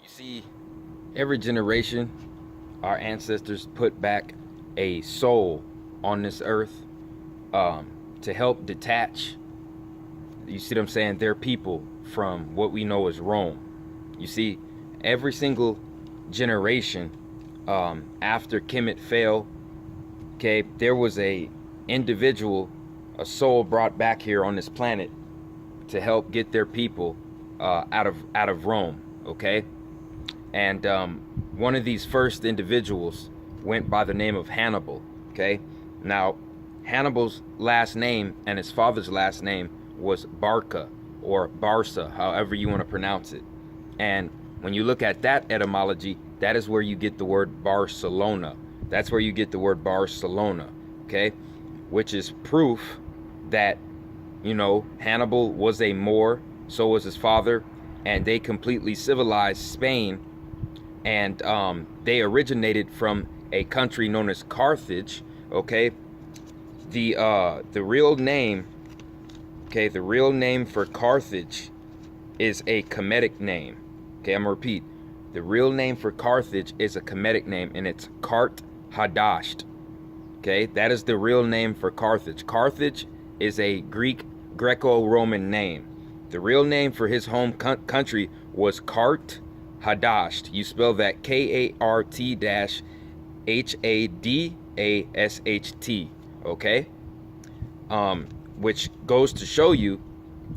You see, every generation, our ancestors put back a soul on this earth to help detach, you see what I'm saying, their people from what we know as Rome. You see, every single generation after Kemet fell, okay, there was a individual, a soul brought back here on this planet to help get their people out of Rome, okay? And one of these first individuals went by the name of Hannibal, okay? Now, Hannibal's last name and his father's last name was BARCA, or Barca, however you want to pronounce it. And when you look at that etymology, that is where you get the word Barcelona. That's where you get the word Barcelona, okay? Which is proof that, you know, Hannibal was a Moor, so was his father, and they completely civilized Spain, and they originated from a country known as Carthage, okay? The real name, okay, the real name for Carthage is a Kemetic name. Okay, I'm gonna repeat. The real name for Carthage is a Kemetic name, and it's Kart Hadasht. Okay, that is the real name for Carthage. Carthage is a Greco-Roman name. The real name for his home country was Kart Hadasht. You spell that Kart-Hadasht, okay? Which goes to show you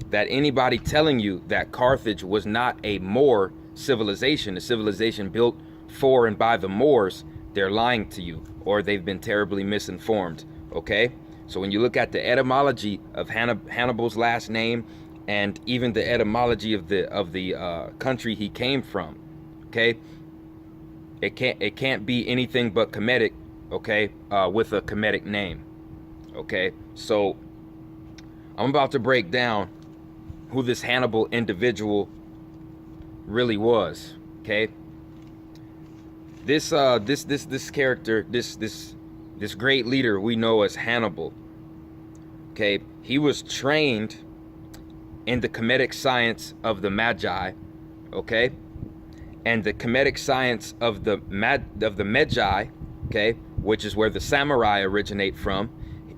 that anybody telling you that Carthage was not a Moor civilization, a civilization built for and by the Moors, they're lying to you, or they've been terribly misinformed, okay? So when you look at the etymology of Hannibal's last name, and even the etymology of the country he came from, okay, it can't be anything but Kemetic, okay, with a Kemetic name, okay? So I'm about to break down who this Hannibal individual really was, okay? This character, this great leader we know as Hannibal, okay, he was trained in the Kemetic science of the Magi, okay, and the Kemetic science of the Magi, okay, which is where the samurai originate from.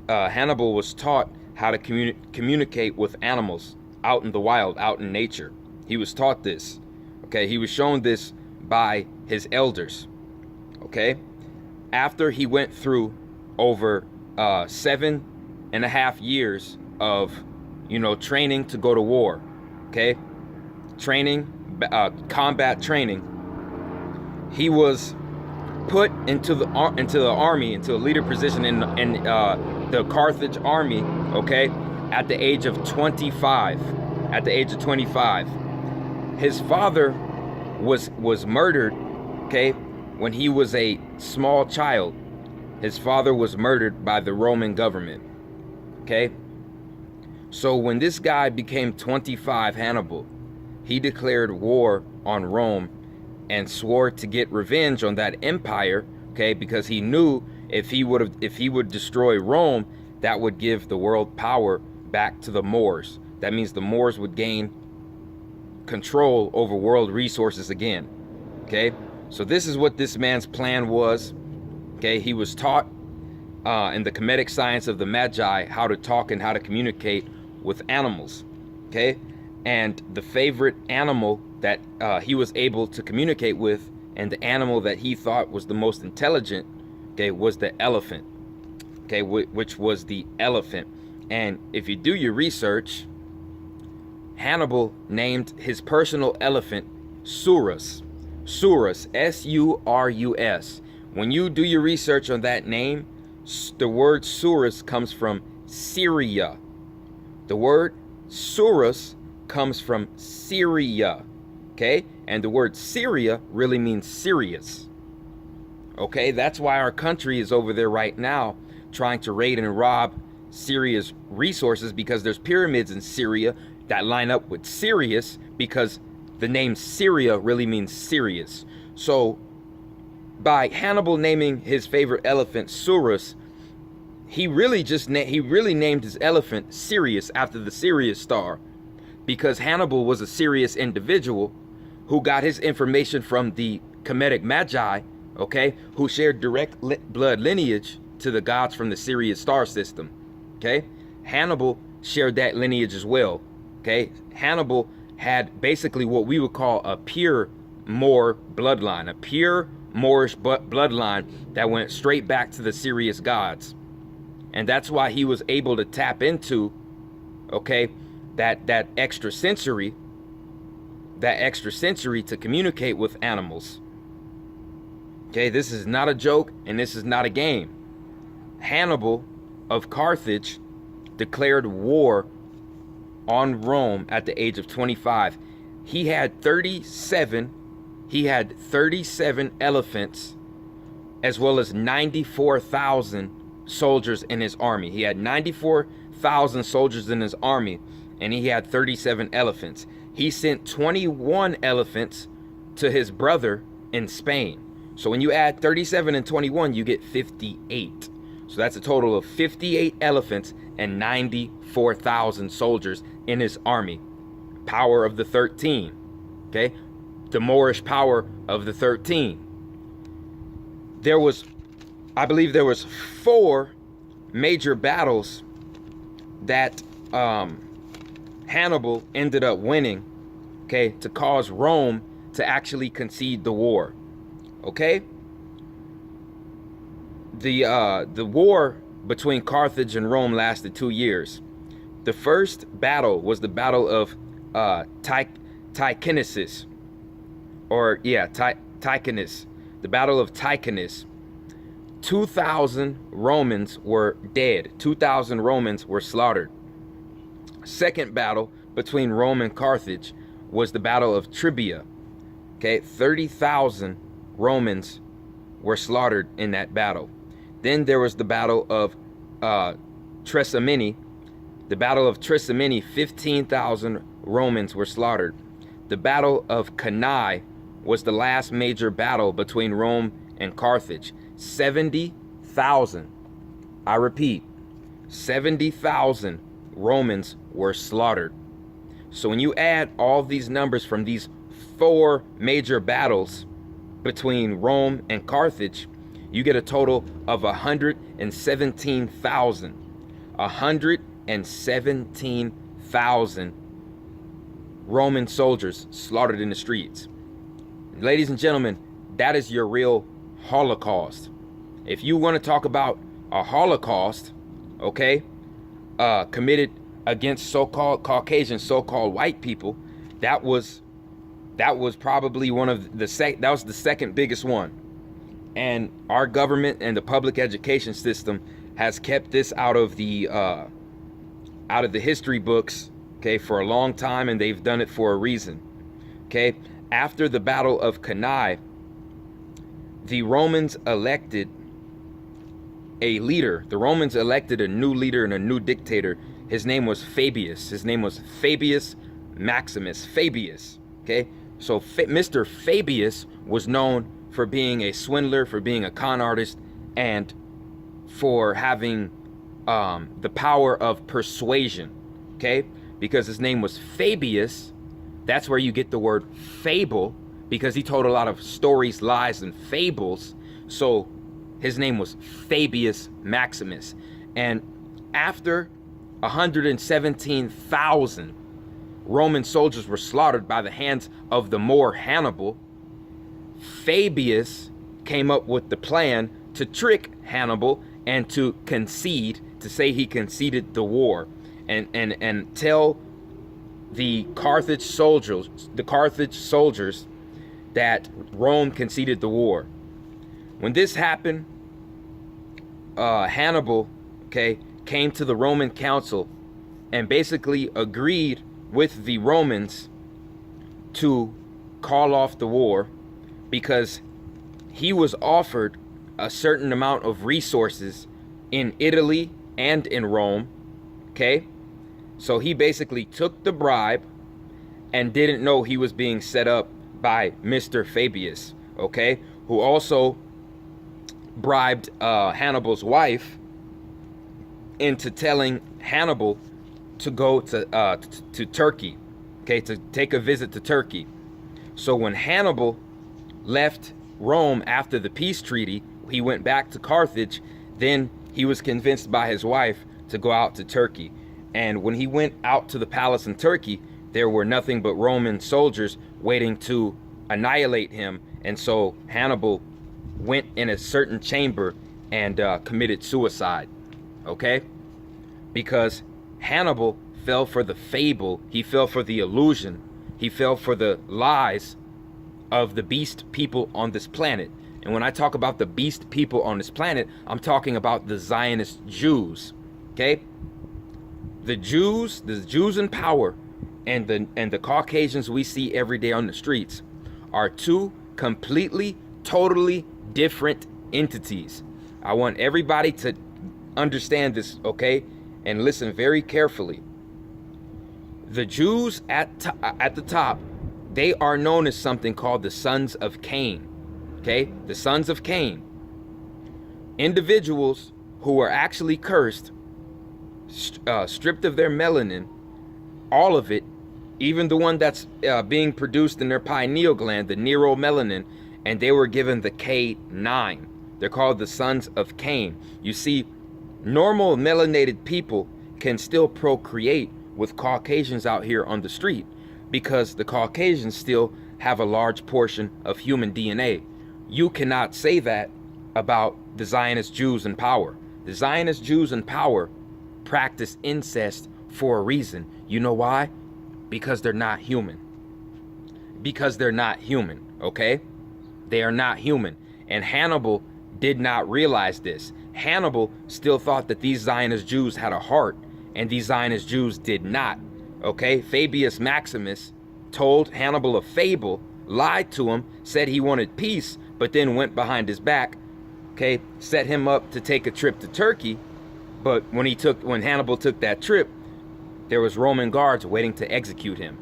Hannibal was taught how to communicate with animals out in the wild, out in nature. He was taught this, okay? He was shown this by his elders, okay? After he went through over 7.5 years of, you know, training to go to war, okay? Training, combat training. He was put into the army, into a leader position in the Carthage army, okay, at the age of 25. At the age of 25, his father was murdered, okay, when he was a small child. His father was murdered by the Roman government, okay? So when this guy became 25, Hannibal, he declared war on Rome and swore to get revenge on that empire, okay, because he knew if he would destroy Rome, that would give the world power back to the Moors. That means the Moors would gain control over world resources again, okay? So this is what this man's plan was, okay? He was taught in the Kemetic science of the Magi how to talk and how to communicate with animals, okay? And the favorite animal that he was able to communicate with, and the animal that he thought was the most intelligent, okay, was the elephant, okay, which was the elephant. And if you do your research, Hannibal named his personal elephant Surus. Surus, S-U-R-U-S. When you do your research on that name, the word Surus comes from Syria. The word Surus comes from Syria, okay? And the word Syria really means serious, okay? That's why our country is over there right now trying to raid and rob Syria's resources, because there's pyramids in Syria that line up with Sirius, because the name Syria really means serious. So by Hannibal naming his favorite elephant Surus, he really named his elephant Sirius after the Sirius star, because Hannibal was a serious individual who got his information from the Kemetic Magi, okay, who shared direct blood lineage to the gods from the Sirius star system, okay? Hannibal shared that lineage as well, okay? Hannibal had basically what we would call a pure Moor bloodline, a pure Moorish bloodline that went straight back to the Sirius gods. And that's why he was able to tap into, okay, that extrasensory to communicate with animals. Okay, this is not a joke and this is not a game. Hannibal of Carthage declared war on Rome at the age of 25. He had 37 elephants, as well as 94,000 soldiers in his army. He had 94,000 soldiers in his army, and he had 37 elephants. He sent 21 elephants to his brother in Spain. So when you add 37 and 21, you get 58. So that's a total of 58 elephants and 94,000 soldiers in his army. Power of the 13, okay? The Moorish power of the 13. I believe there was 4 major battles that Hannibal ended up winning, okay, to cause Rome to actually concede the war, okay? The war between Carthage and Rome lasted 2 years. The first battle was the Battle of Ticinus, Ticinus, the Battle of Ticinus. 2,000 Romans were dead. 2,000 Romans were slaughtered. Second battle between Rome and Carthage was the Battle of Tribia. Okay, 30,000 Romans were slaughtered in that battle. Then there was the Battle of Trasimene. The Battle of Trasimene, 15,000 Romans were slaughtered. The Battle of Cannae was the last major battle between Rome and Carthage. 70,000, I repeat, 70,000 Romans were slaughtered. So when you add all these numbers from these 4 major battles between Rome and Carthage, you get a total of 117,000. 117,000 Roman soldiers slaughtered in the streets. Ladies and gentlemen, that is your real Holocaust. If you want to talk about a Holocaust, okay, committed against so-called Caucasian, so-called white people, that was probably that was the second biggest one. And our government and the public education system has kept this out of the history books, okay, for a long time, and they've done it for a reason. Okay, after the Battle of Cannae, the Romans elected a leader. The Romans elected a new leader and a new dictator. His name was Fabius. His name was Fabius Maximus. Fabius. Okay, so Mr. Fabius was known for being a swindler, for being a con artist, and for having the power of persuasion. Okay, because his name was Fabius, that's where you get the word fable, because he told a lot of stories, lies, and fables. So his name was Fabius Maximus. And after 117,000 Roman soldiers were slaughtered by the hands of the Moor Hannibal, Fabius came up with the plan to trick Hannibal and to concede, to say he conceded the war, and tell the Carthage soldiers that Rome conceded the war. When this happened, Hannibal, okay, came to the Roman council and basically agreed with the Romans to call off the war, because he was offered a certain amount of resources in Italy and in Rome, okay? So he basically took the bribe and didn't know he was being set up by Mr. Fabius, okay? Who also bribed Hannibal's wife into telling Hannibal to go to Turkey, okay, to take a visit to Turkey. So when Hannibal left Rome after the peace treaty, he went back to Carthage. Then he was convinced by his wife to go out to Turkey. And when he went out to the palace in Turkey, there were nothing but Roman soldiers waiting to annihilate him. And so Hannibal went in a certain chamber and committed suicide. Okay? Because Hannibal fell for the fable, he fell for the illusion, he fell for the lies of the beast people on this planet. And when I talk about the beast people on this planet, I'm talking about the Zionist Jews. Okay? The Jews in power and the Caucasians we see every day on the streets are two completely, totally different entities. I want everybody to understand this, okay? And listen very carefully. The Jews at the top, they are known as something called the sons of Cain. Okay? The sons of Cain. Individuals who are actually cursed, stripped of their melanin, all of it, even the one that's being produced in their pineal gland, the neuromelanin, and they were given the K9. They're called the sons of Cain. You see, normal melanated people can still procreate with Caucasians out here on the street because the Caucasians still have a large portion of human DNA. You cannot say that about the Zionist Jews in power. The Zionist Jews in power practice incest for a reason. You know why? Because they're not human. Because they're not human, okay? They are not human. And Hannibal did not realize this. Hannibal still thought that these Zionist Jews had a heart, and these Zionist Jews did not, okay? Fabius Maximus told Hannibal a fable, lied to him, said he wanted peace, but then went behind his back, okay? Set him up to take a trip to Turkey, but when Hannibal took that trip, there was Roman guards waiting to execute him,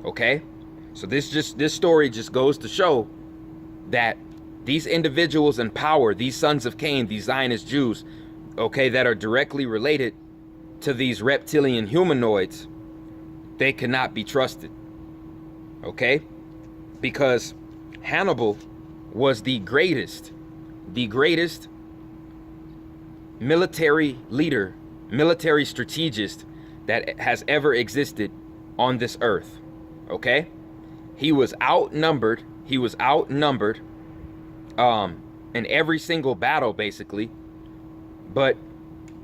okay? So this story just goes to show that these individuals in power, these sons of Cain, these Zionist Jews, okay, that are directly related to these reptilian humanoids, they cannot be trusted, okay? Because Hannibal was the greatest military leader, military strategist that has ever existed on this earth, okay? He was outnumbered in every single battle, basically, but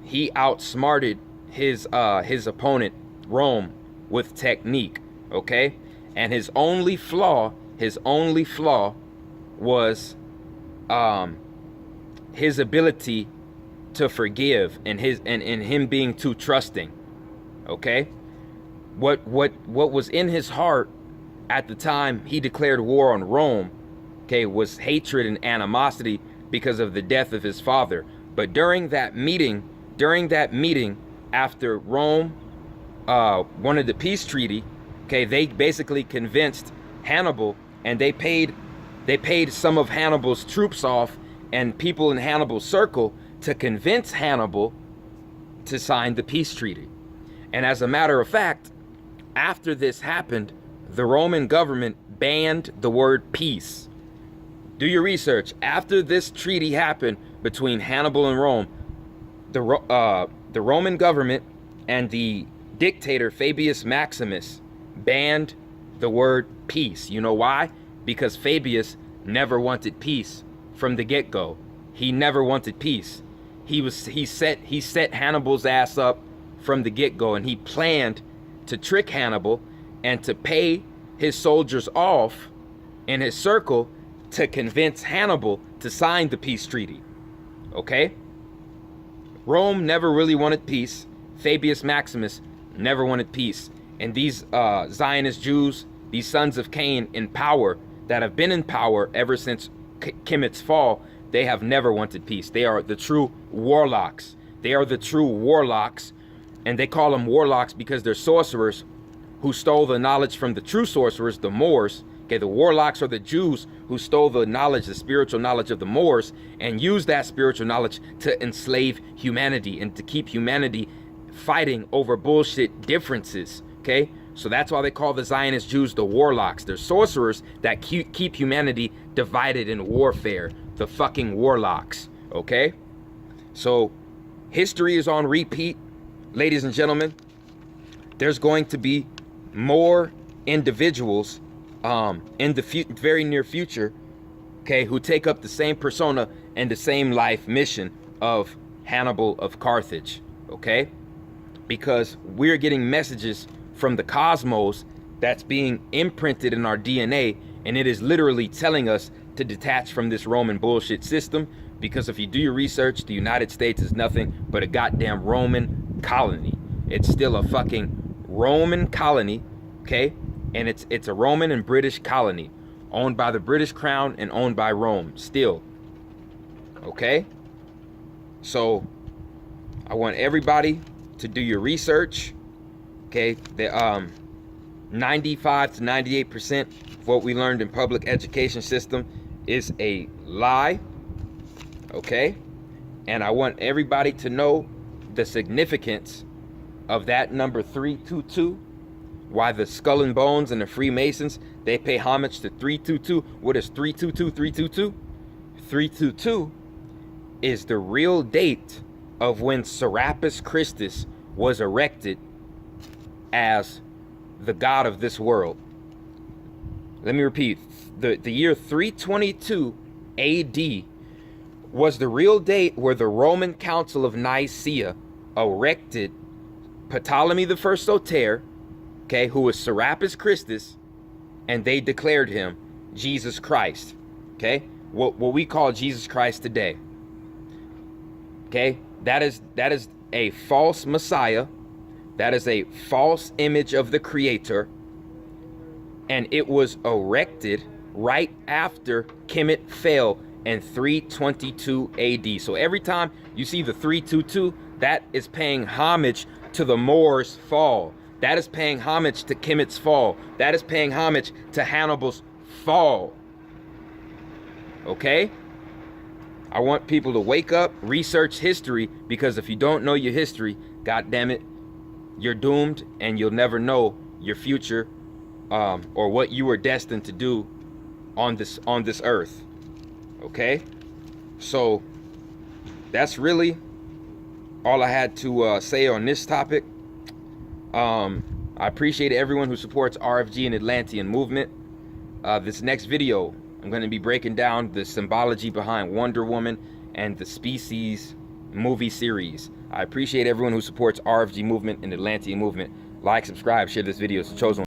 he outsmarted his opponent, Rome, with technique, okay? And his only flaw was his ability to forgive and him being too trusting, okay? What was in his heart at the time he declared war on Rome, okay, was hatred and animosity because of the death of his father. But during that meeting after Rome wanted the peace treaty, okay, they basically convinced Hannibal, and they paid some of Hannibal's troops off and people in Hannibal's circle to convince Hannibal to sign the peace treaty. And as a matter of fact, after this happened, the Roman government banned the word peace. Do your research. After this treaty happened between Hannibal and Rome, the Roman government and the dictator Fabius Maximus banned the word peace. You know why? Because Fabius never wanted peace from the get-go. He never wanted peace. He set Hannibal's ass up from the get-go, and he planned to trick Hannibal and to pay his soldiers off in his circle to convince Hannibal to sign the peace treaty. Okay? Rome never really wanted peace. Fabius Maximus never wanted peace. And these Zionist Jews, these sons of Cain in power, that have been in power ever since Kemet's fall, they have never wanted peace. They are the true warlocks. They are the true warlocks. And they call them warlocks because they're sorcerers who stole the knowledge from the true sorcerers, the Moors. Okay, the warlocks are the Jews who stole the knowledge, the spiritual knowledge of the Moors, and used that spiritual knowledge to enslave humanity and to keep humanity fighting over bullshit differences. Okay, So that's why they call the Zionist Jews the warlocks. They're sorcerers that keep humanity divided in warfare. The fucking warlocks, okay? So history is on repeat, ladies and gentlemen. There's going to be more individuals in the very near future, okay, who take up the same persona and the same life mission of Hannibal of Carthage, okay? Because we're getting messages from the cosmos that's being imprinted in our DNA, and it is literally telling us to detach from this Roman bullshit system, because if you do your research, the United States is nothing but a goddamn Roman colony. It's still a fucking Roman colony, okay? And it's a Roman and British colony owned by the British Crown and owned by Rome still, okay? So I want everybody to do your research, okay? The 95 to 98% of what we learned in public education system is a lie, okay? And I want everybody to know the significance of that number 322, why the Skull and Bones and the Freemasons, they pay homage to 322. What is 322? 322? 322 is the real date of when Serapis Christus was erected as the god of this world. Let me repeat. The year 322 AD was the real date where the Roman Council of Nicaea erected Ptolemy I Soter, okay, who was Serapis Christus, and they declared him Jesus Christ, okay? What we call Jesus Christ today, okay? That is a false Messiah. That is a false image of the Creator, and it was erected right after Kemet fell in 322 AD. So every time you see the 322, that is paying homage to the Moor's fall. That is paying homage to Kemet's fall. That is paying homage to Hannibal's fall. Okay? I want people to wake up, research history, because if you don't know your history, God damn it, you're doomed, and you'll never know your future or what you were destined to do on this earth. Okay? So that's really all I had to say on this topic. I appreciate everyone who supports RFG and Atlantean movement. This next video, I'm going to be breaking down the symbology behind Wonder Woman and the Species movie series. I appreciate everyone who supports RFG movement and Atlantean movement. Like, subscribe, share this video. It's the chosen one.